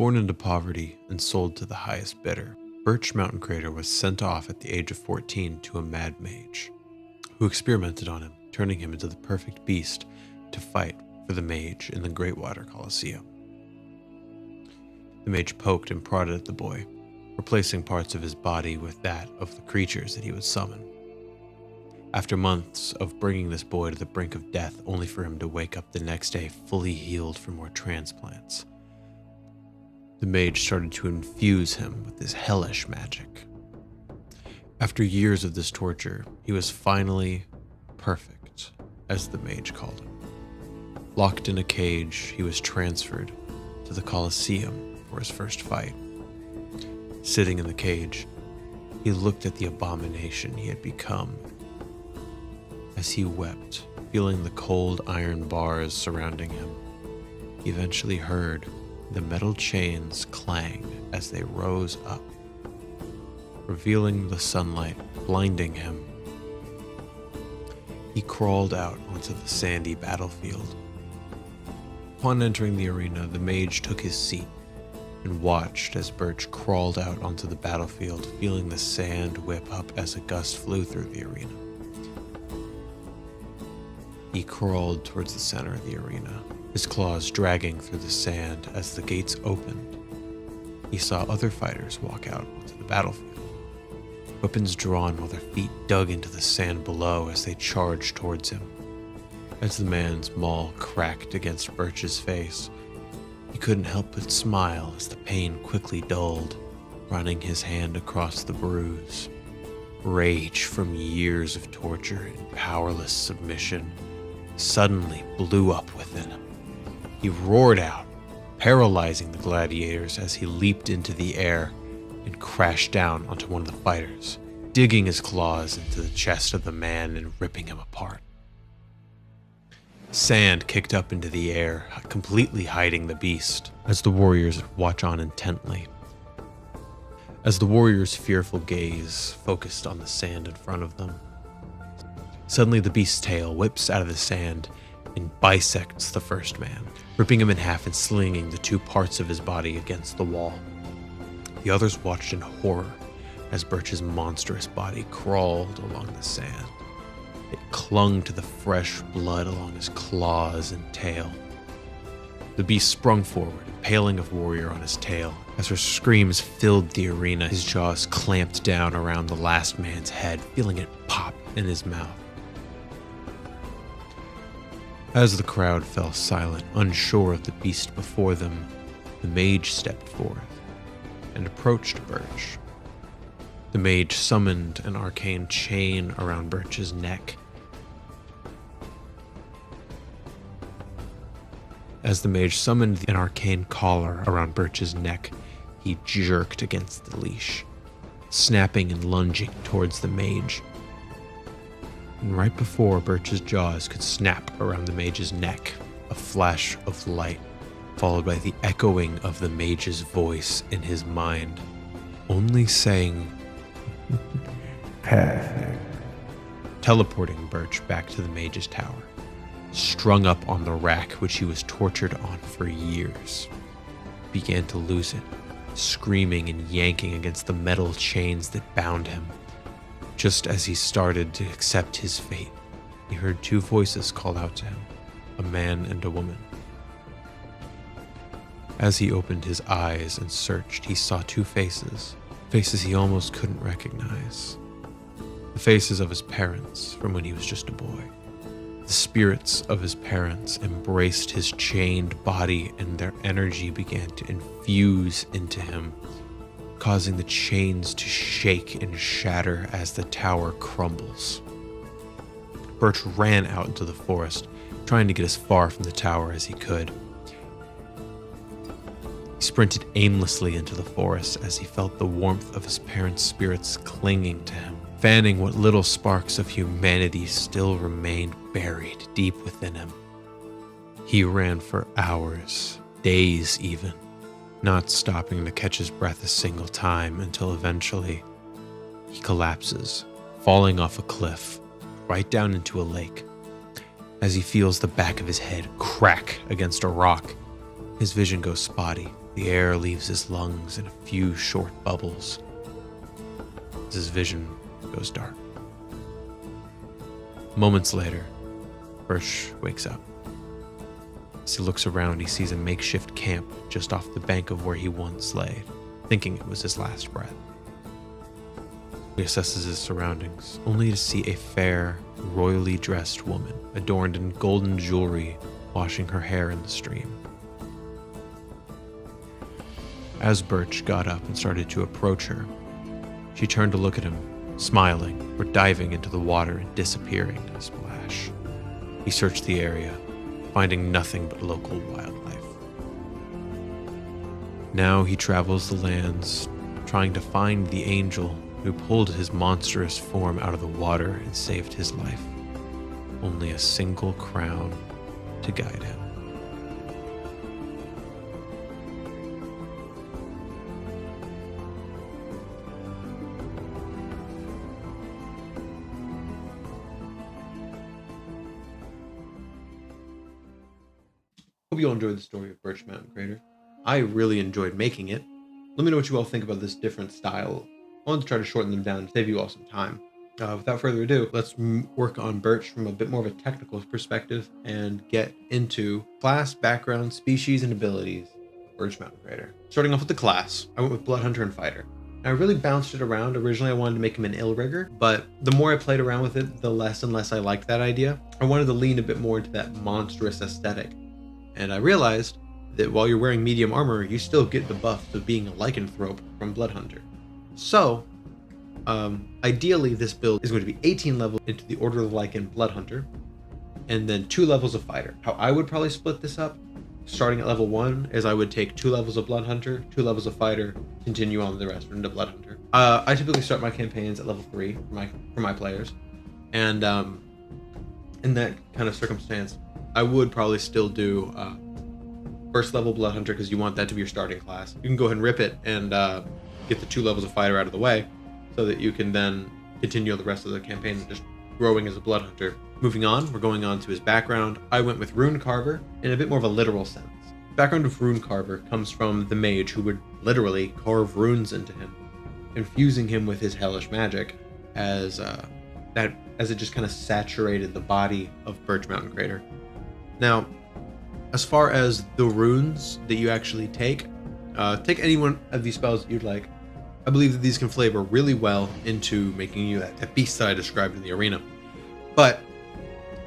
Born into poverty and sold to the highest bidder, Birch Moutancratrr was sent off at the age of 14 to a mad mage, who experimented on him, turning him into the perfect beast to fight for the mage in the Greatwater Coliseum. The mage poked and prodded at the boy, replacing parts of his body with that of the creatures that he would summon. After months of bringing this boy to the brink of death, only for him to wake up the next day fully healed for more transplants, the mage started to infuse him with this hellish magic. After years of this torture, he was finally perfect, as the mage called him. Locked in a cage, he was transferred to the Coliseum for his first fight. Sitting in the cage, he looked at the abomination he had become. As he wept, feeling the cold iron bars surrounding him, he eventually heard the metal chains clang as they rose up, revealing the sunlight, blinding him. He crawled out onto the sandy battlefield. Upon entering the arena, the mage took his seat and watched as Birch crawled out onto the battlefield, feeling the sand whip up as a gust flew through the arena. He crawled towards the center of the arena, his claws dragging through the sand. As the gates opened, he saw other fighters walk out onto the battlefield, weapons drawn while their feet dug into the sand below as they charged towards him. As the man's maul cracked against Birch's face, he couldn't help but smile as the pain quickly dulled, running his hand across the bruise. Rage from years of torture and powerless submission suddenly blew up within him. He roared out, paralyzing the gladiators as he leaped into the air and crashed down onto one of the fighters, digging his claws into the chest of the man and ripping him apart. Sand kicked up into the air, completely hiding the beast, as the warriors watch on intently. As the warriors' fearful gaze focused on the sand in front of them, suddenly the beast's tail whips out of the sand and bisects the first man, ripping him in half and slinging the two parts of his body against the wall. The others watched in horror as Birch's monstrous body crawled along the sand. It clung to the fresh blood along his claws and tail. The beast sprung forward, impaling a warrior on his tail. As her screams filled the arena, his jaws clamped down around the last man's head, feeling it pop in his mouth. As the crowd fell silent, unsure of the beast before them, the mage stepped forth and approached Birch. The mage summoned an arcane chain around Birch's neck. As the mage summoned an arcane collar around Birch's neck, he jerked against the leash, snapping and lunging towards the mage. And right before Birch's jaws could snap around the mage's neck, a flash of light, followed by the echoing of the mage's voice in his mind, only saying, "Perfect," teleporting Birch back to the mage's tower, strung up on the rack which he was tortured on for years. He began to lose it, screaming and yanking against the metal chains that bound him. Just as he started to accept his fate, he heard two voices call out to him, a man and a woman. As he opened his eyes and searched, he saw two faces he almost couldn't recognize. The faces of his parents from when he was just a boy. The spirits of his parents embraced his chained body, and their energy began to infuse into him, causing the chains to shake and shatter as the tower crumbles. Birch ran out into the forest, trying to get as far from the tower as he could. He sprinted aimlessly into the forest as he felt the warmth of his parents' spirits clinging to him, fanning what little sparks of humanity still remained buried deep within him. He ran for hours, days even, not stopping to catch his breath a single time until eventually he collapses, falling off a cliff, right down into a lake. As he feels the back of his head crack against a rock, his vision goes spotty, The air leaves his lungs in a few short bubbles as his vision goes dark. Moments later, Birch wakes up. As he looks around, he sees a makeshift camp just off the bank of where he once lay, thinking it was his last breath. He assesses his surroundings, only to see a fair, royally dressed woman, adorned in golden jewelry, washing her hair in the stream. As Birch got up and started to approach her, she turned to look at him, smiling, or diving into the water and disappearing in a splash. He searched the area, finding nothing but local wildlife. Now he travels the lands, trying to find the angel who pulled his monstrous form out of the water and saved his life. Only a single crown to guide him. Hope you all enjoyed the story of Birch Moutancratrr. I really enjoyed making it. Let me know what you all think about this different style. I wanted to try to shorten them down and save you all some time. Without further ado, let's work on Birch from a bit more of a technical perspective and get into class, background, species, and abilities of Birch Moutancratrr. Starting off with the class, I went with Blood Hunter and Fighter. I really bounced it around. Originally, I wanted to make him an Illrigger, but the more I played around with it, the less and less I liked that idea. I wanted to lean a bit more into that monstrous aesthetic. And I realized that while you're wearing medium armor, you still get the buff of being a lycanthrope from Blood Hunter. So, ideally, this build is going to be 18 levels into the Order of the Lycan Blood Hunter, and then 2 levels of Fighter. How I would probably split this up, starting at level 1, is I would take 2 levels of Blood Hunter, 2 levels of Fighter, continue on the rest into Blood Hunter. I typically start my campaigns at level 3 for my players, and in that kind of circumstance, I would probably still do first level Blood Hunter because you want that to be your starting class. You can go ahead and rip it and get the 2 levels of Fighter out of the way so that you can then continue the rest of the campaign just growing as a Blood Hunter. Moving on, we're going on to his background. I went with Rune Carver in a bit more of a literal sense. The background of Rune Carver comes from the mage who would literally carve runes into him, infusing him with his hellish magic as it just kind of saturated the body of Birch Moutancratrr. Now, as far as the runes that you actually take any one of these spells that you'd like. I believe that these can flavor really well into making you that beast that I described in the arena. But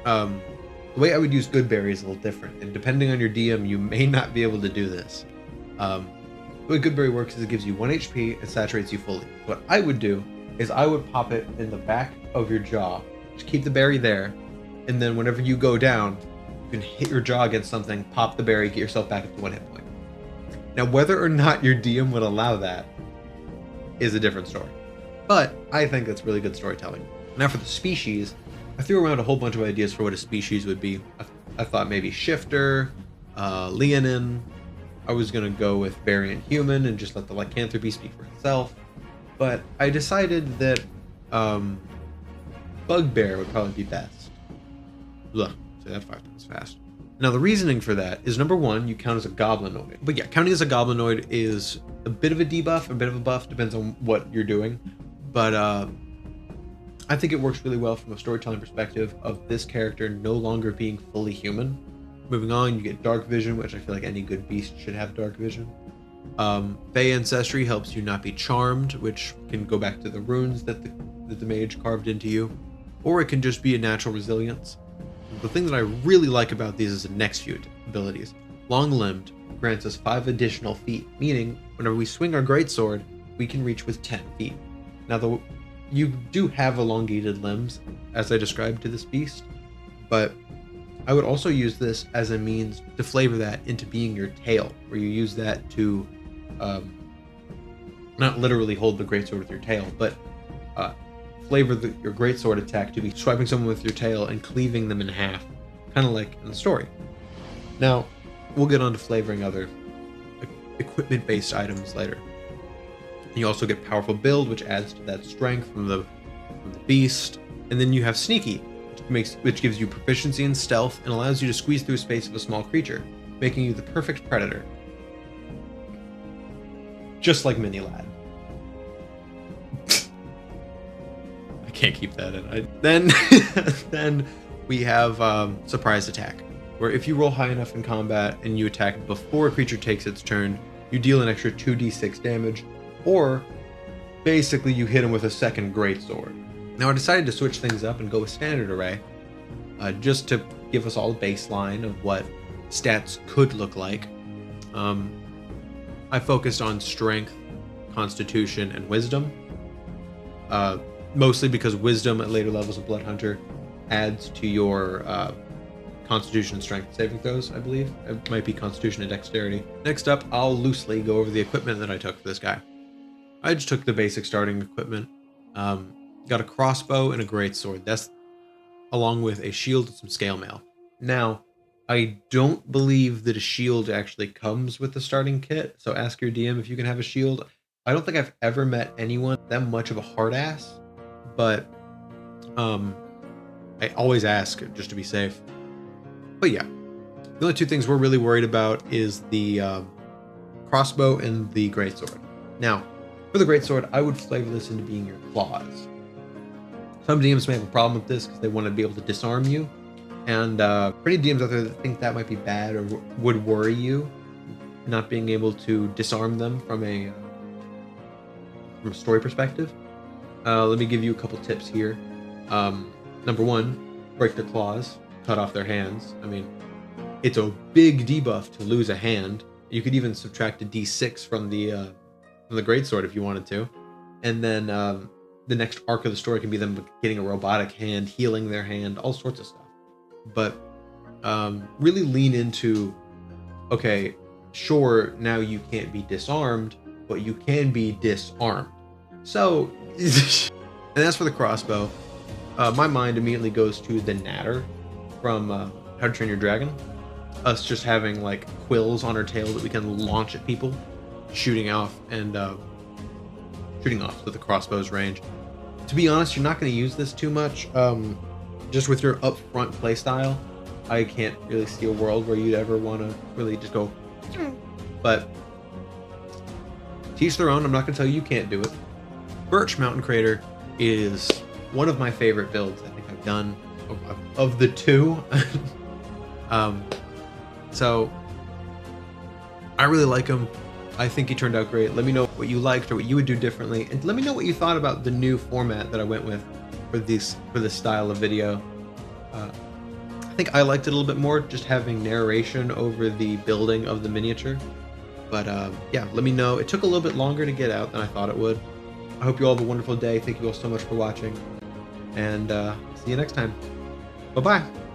the way I would use Goodberry is a little different, and depending on your DM, you may not be able to do this. The way Goodberry works is it gives you 1 HP and saturates you fully. What I would do is I would pop it in the back of your jaw, just keep the berry there, and then whenever you go down, you can hit your jaw against something, pop the berry, get yourself back up to 1 hit point. Now, whether or not your DM would allow that is a different story. But I think that's really good storytelling. Now for the species, I threw around a whole bunch of ideas for what a species would be. I thought maybe Shifter, Leonin. I was going to go with Variant Human and just let the lycanthropy speak for itself. But I decided that Bugbear would probably be best. Ugh, say that 5 times fast. Now the reasoning for that is, number 1, you count as a goblinoid. But yeah, counting as a goblinoid is a bit of a debuff, a bit of a buff, depends on what you're doing. But I think it works really well from a storytelling perspective of this character no longer being fully human. Moving on, you get dark vision, which I feel like any good beast should have dark vision. Fey ancestry helps you not be charmed, which can go back to the runes that the mage carved into you, or it can just be a natural resilience. The thing that I really like about these is the next few abilities. Long-limbed grants us 5 additional feet, meaning whenever we swing our greatsword, we can reach with 10 feet. Now, you do have elongated limbs, as I described to this beast, but I would also use this as a means to flavor that into being your tail, where you use that to not literally hold the greatsword with your tail, but flavor your greatsword attack to be swiping someone with your tail and cleaving them in half, kind of like in the story. Now, we'll get on to flavoring other equipment-based items later. You also get powerful build, which adds to that strength from the beast, and then you have sneaky, which gives you proficiency in stealth and allows you to squeeze through space of a small creature, making you the perfect predator. just like Mini Lad. I can't keep that in. Then we have surprise attack, where if you roll high enough in combat and you attack before a creature takes its turn, you deal an extra 2d6 damage, or basically you hit him with a second greatsword. Now I decided to switch things up and go with standard array, just to give us all a baseline of what stats could look like. I focused on strength, constitution, and wisdom, mostly because wisdom at later levels of Blood Hunter adds to your constitution and strength saving throws, I believe. It might be constitution and dexterity. Next up, I'll loosely go over the equipment that I took for this guy. I just took the basic starting equipment. Got a crossbow and a greatsword. That's along with a shield and some scale mail. Now, I don't believe that a shield actually comes with the starting kit, so ask your DM if you can have a shield. I don't think I've ever met anyone that much of a hard ass, but I always ask just to be safe. But yeah, the only two things we're really worried about is the crossbow and the greatsword. Now, for the greatsword, I would flavor this into being your claws. Some DMs may have a problem with this because they want to be able to disarm you. And for any DMs out there that think that might be bad or would worry you, not being able to disarm them from a story perspective, let me give you a couple tips here. Number one, break their claws, cut off their hands. I mean, it's a big debuff to lose a hand. You could even subtract a d6 from the greatsword if you wanted to. And then the next arc of the story can be them getting a robotic hand, healing their hand, all sorts of stuff. But really lean into, okay, sure, now you can't be disarmed, but you can be disarmed. So, and as for the crossbow, my mind immediately goes to the Natter from How to Train Your Dragon. Us just having like quills on our tail that we can launch at people, shooting off so the crossbow's range. To be honest, you're not going to use this too much. Just with your upfront playstyle, I can't really see a world where you'd ever want to really just go. But teach their own. I'm not going to tell you can't do it. Birch Moutancratrr is one of my favorite builds I think I've done of the two. So I really like him. I think he turned out great. Let me know what you liked or what you would do differently, and let me know what you thought about the new format that I went with for this style of video. I think I liked it a little bit more, just having narration over the building of the miniature. But yeah, let me know. It took a little bit longer to get out than I thought it would. I hope you all have a wonderful day. Thank you all so much for watching, and see you next time. Bye-bye.